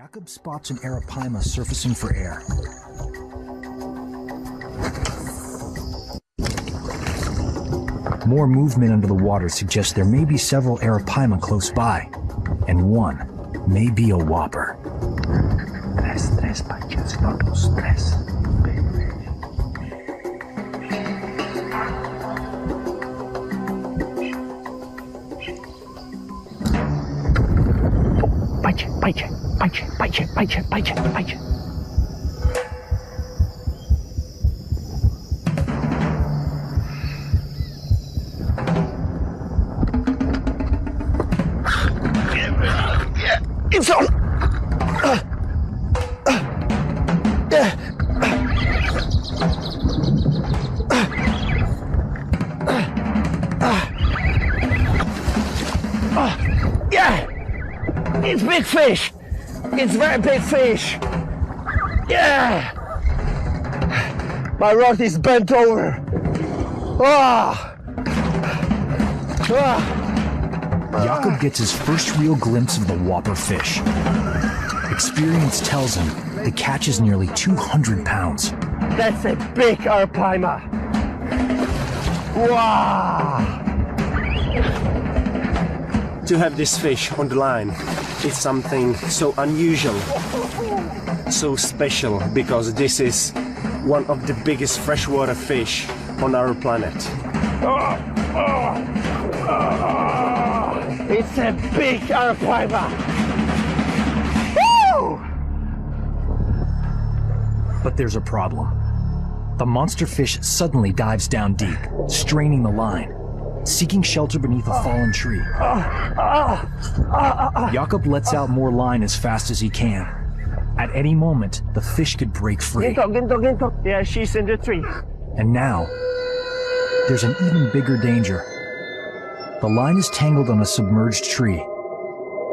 Jakob spots an arapaima surfacing for air. More movement under the water suggests there may be several arapaima close by, and one may be a whopper. Tres, panchas, todos, tres. Panche. It's on! Yeah! It's big fish! It's very big fish! Yeah! My rod is bent over! Ah! Jakob gets his first real glimpse of the whopper fish. Experience tells him the catch is nearly 200 pounds. That's a big arapaima! Wow! To have this fish on the line, it's something so unusual, so special, because this is one of the biggest freshwater fish on our planet. It's a big arapaima! Woo! But there's a problem. The monster fish suddenly dives down deep, straining the line, seeking shelter beneath a fallen tree. Jakob lets out more line as fast as he can. At any moment, the fish could break free. Ginto. Yeah, she's in the tree. And now, there's an even bigger danger. The line is tangled on a submerged tree.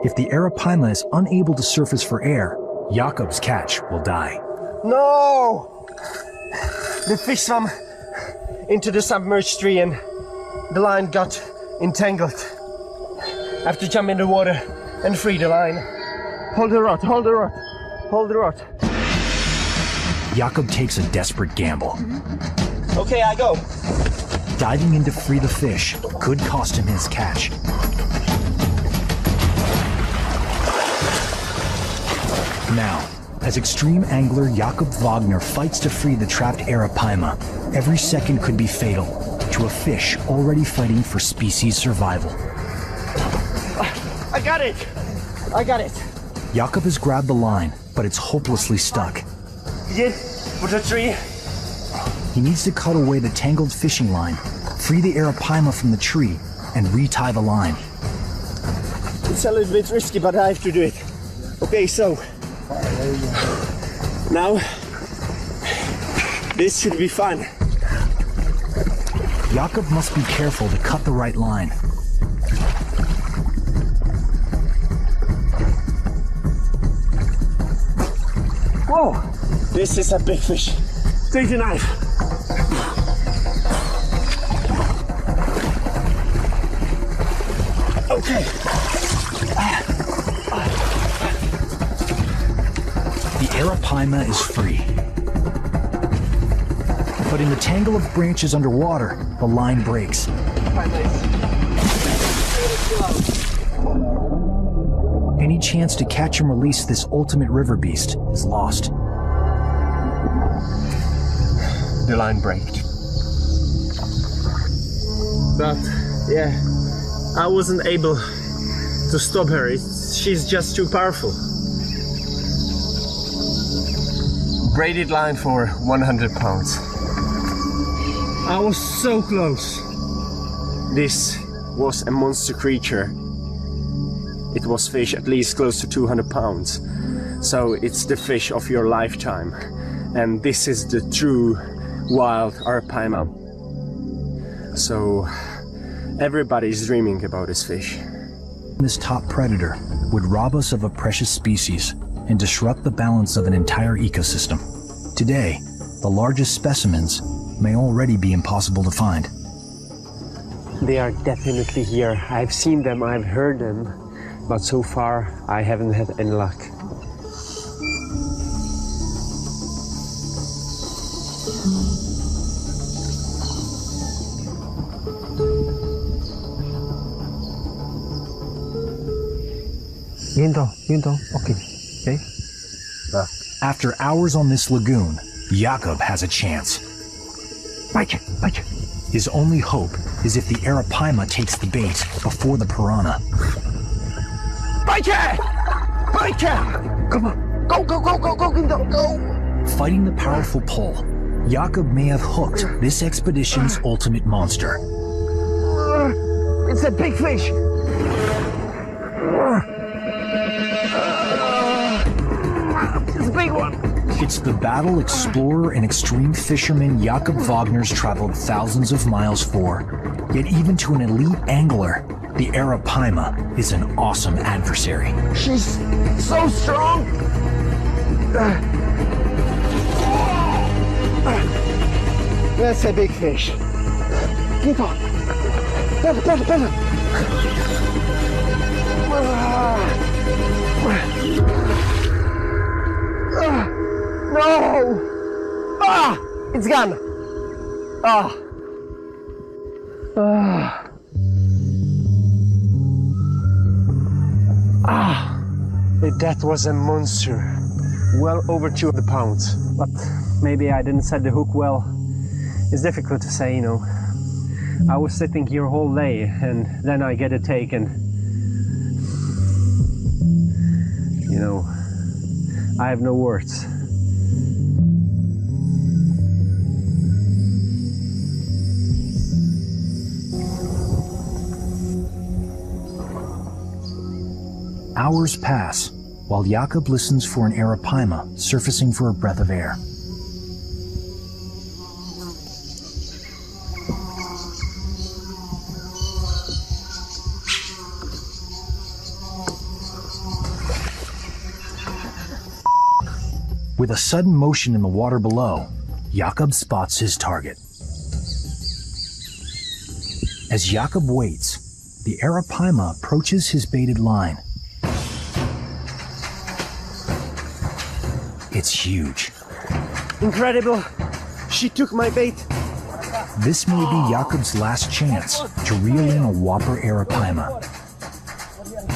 If the arapaima is unable to surface for air, Jakob's catch will die. No! The fish swam into the submerged tree and the line got entangled. I have to jump in the water and free the line. Hold the rod. Jakob takes a desperate gamble. Okay, I go. Diving in to free the fish could cost him his catch. Now, as extreme angler Jakob Wagner fights to free the trapped arapaima, every second could be fatal to a fish already fighting for species survival. I got it! Jakob has grabbed the line, but it's hopelessly stuck. Get with the tree. He needs to cut away the tangled fishing line, free the arapaima from the tree, and retie the line. It's a little bit risky, but I have to do it. Okay, so now this should be fun. Jakob must be careful to cut the right line. Whoa! This is a big fish. Take the knife. Okay. The arapaima is free. But in the tangle of branches underwater, the line breaks. Any chance to catch and release this ultimate river beast is lost. The line braked. But yeah, I wasn't able to stop her. She's just too powerful. Braided line for 100 pounds. I was so close. This was a monster creature. It was fish at least close to 200 pounds. So it's the fish of your lifetime. And this is the true wild arapaima. So everybody's dreaming about this fish. This top predator would rob us of a precious species and disrupt the balance of an entire ecosystem. Today, the largest specimens may already be impossible to find. They are definitely here. I've seen them, I've heard them, but so far I haven't had any luck. Ginto. Okay. Okay. After hours on this lagoon, Jakob has a chance. Bite. His only hope is if the arapaima takes the bait before the piranha. Bite! Come on. Go, Ginto, go! Fighting the powerful pull, Jakob may have hooked this expedition's ultimate monster. It's a big fish. It's a big one. It's the battle explorer and extreme fisherman Jakob Wagner's traveled thousands of miles for. Yet even to an elite angler, the arapaima is an awesome adversary. She's so strong. That's a big fish. Ginto. Better. No! It's gone. That was a monster. Well over 200 pounds. But maybe I didn't set the hook well. It's difficult to say, you know. I was sitting here all day and then I get a take and, you know, I have no words. Hours pass while Jakob listens for an arapaima surfacing for a breath of air. With a sudden motion in the water below, Jakob spots his target. As Jakob waits, the arapaima approaches his baited line. It's huge. Incredible! She took my bait. This may be Jakob's last chance to reel in a whopper arapaima.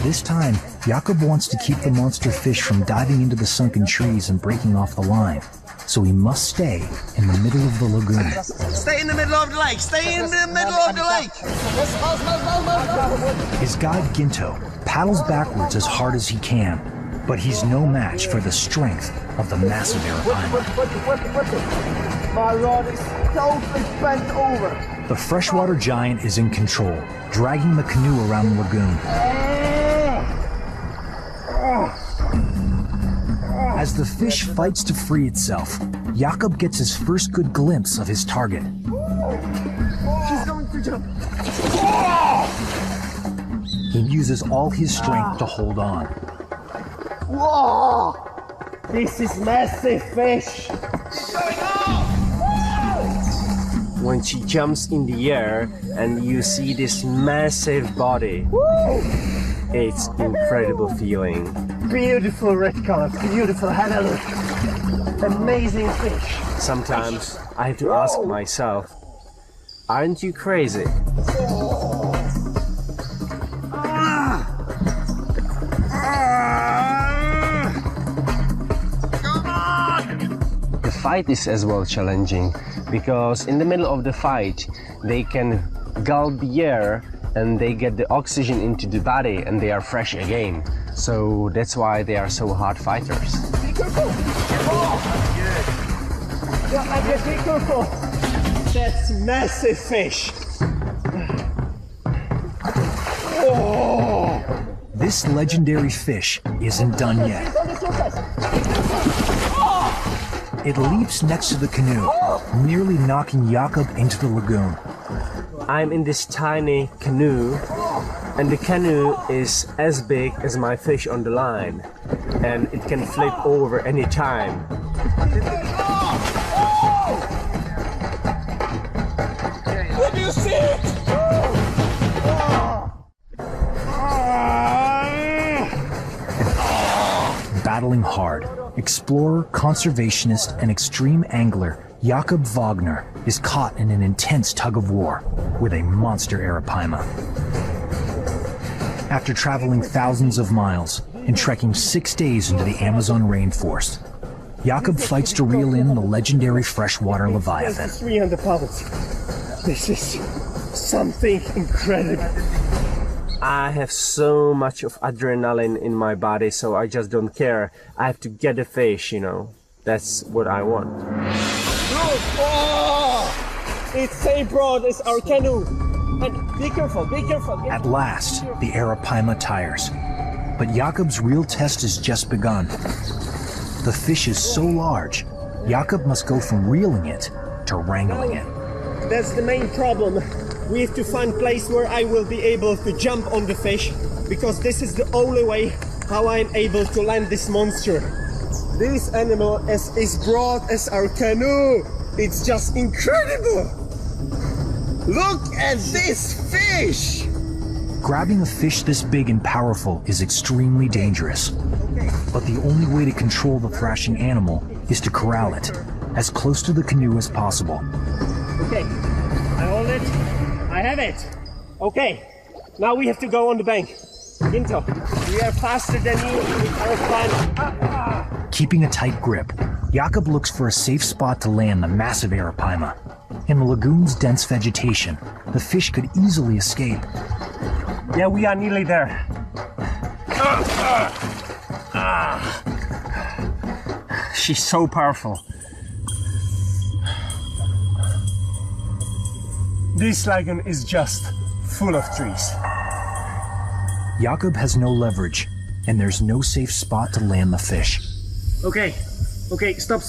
This time, Jakob wants to keep the monster fish from diving into the sunken trees and breaking off the line, so he must stay in the middle of the lagoon. Stay in the middle of the lake! Stay in the middle of the lake! His guide Ginto paddles backwards as hard as he can, but he's no match for the strength of the massive arapaima. My rod is totally bent over. The freshwater giant is in control, dragging the canoe around the lagoon. As the fish fights to free itself, Jakob gets his first good glimpse of his target. She's going to jump. He uses all his strength to hold on. Whoa! This is massive fish. When she jumps in the air and you see this massive body, it's incredible feeling. Beautiful red color, beautiful head look. Amazing fish. Sometimes I have to ask myself, aren't you crazy? The fight is as well challenging because in the middle of the fight they can gulp the air and they get the oxygen into the body and they are fresh again. So that's why they are so hard fighters. Be careful! Be careful! That's massive fish! Oh. This legendary fish isn't done yet. It leaps next to the canoe, nearly knocking Jakob into the lagoon. I'm in this tiny canoe, and the canoe is as big as my fish on the line, and it can flip over any time. Did you see it? Battling hard, explorer, conservationist, and extreme angler Jakob Wagner is caught in an intense tug-of-war with a monster arapaima. After traveling thousands of miles, and trekking 6 days into the Amazon rainforest. Jakob fights to reel in the legendary freshwater leviathan. 300 pounds. This is something incredible. I have so much of adrenaline in my body, so I just don't care. I have to get a fish, you know. That's what I want. Oh! It's same broad as our canoe. And be careful, be careful. At last, the Arapaima tires. But Jakob's real test has just begun. The fish is so large, Jakob must go from reeling it to wrangling it. That's the main problem. We have to find a place where I will be able to jump on the fish, because this is the only way how I'm able to land this monster. This animal is as broad as our canoe. It's just incredible. Look at this fish! Grabbing a fish this big and powerful is extremely dangerous. But the only way to control the thrashing animal is to corral it as close to the canoe as possible. Okay, I hold it. I have it. Okay, now we have to go on the bank. Ginto, we are faster than you. We are fine. Keeping a tight grip, Jakob looks for a safe spot to land the massive Arapaima. In the lagoon's dense vegetation, the fish could easily escape. Yeah, we are nearly there. She's so powerful. This lagoon is just full of trees. Jakob has no leverage, and there's no safe spot to land the fish. Okay, stop.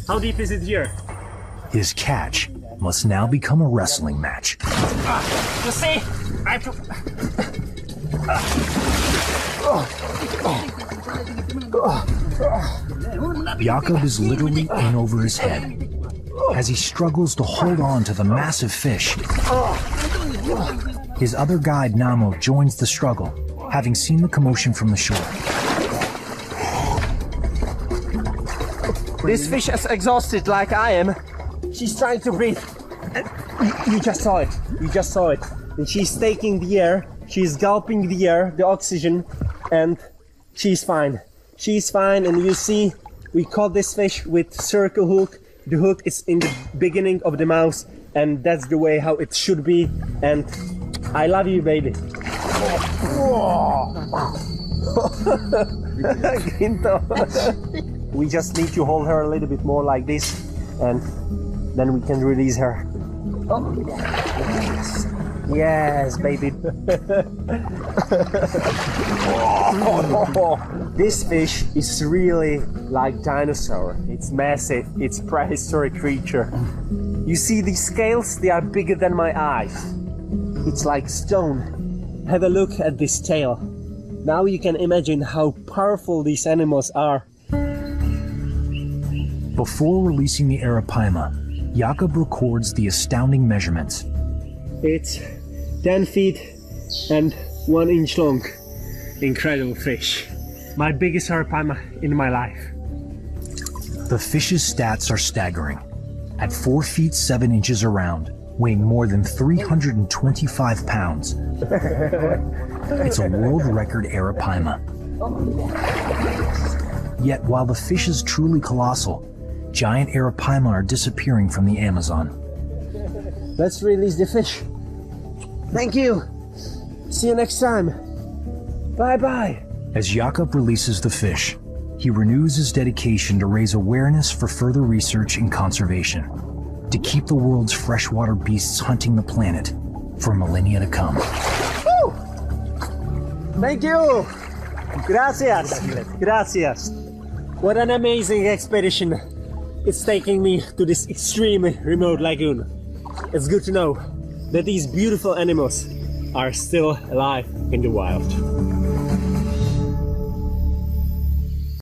How deep is it here? His catch must now become a wrestling match. You see? I have to... Jakob is literally in over his head as he struggles to hold on to the massive fish. His other guide, Namo, joins the struggle, having seen the commotion from the shore. This fish is exhausted like I am. She's trying to breathe. You just saw it. And she's taking the air. She's gulping the air, the oxygen, and she's fine. She's fine, and you see, we caught this fish with circle hook. The hook is in the beginning of the mouth, and that's the way how it should be. And I love you, baby. We just need to hold her a little bit more like this, and then we can release her. Oh, yes, baby. This fish is really like dinosaur. It's massive. It's prehistoric creature. You see these scales? They are bigger than my eyes. It's like stone. Have a look at this tail. Now you can imagine how powerful these animals are. Before releasing the Arapaima, Jakob records the astounding measurements. It's 10 feet and 1 inch long. Incredible fish. My biggest Arapaima in my life. The fish's stats are staggering. At 4 feet 7 inches around, weighing more than 325 pounds. It's a world record Arapaima. Yet while the fish is truly colossal, giant Arapaima are disappearing from the Amazon. Let's release the fish. Thank you. See you next time. Bye-bye. As Jakob releases the fish, he renews his dedication to raise awareness for further research and conservation, to keep the world's freshwater beasts hunting the planet for millennia to come. Woo! Thank you. Gracias. Gracias. What an amazing expedition. It's taking me to this extremely remote lagoon. It's good to know that these beautiful animals are still alive in the wild.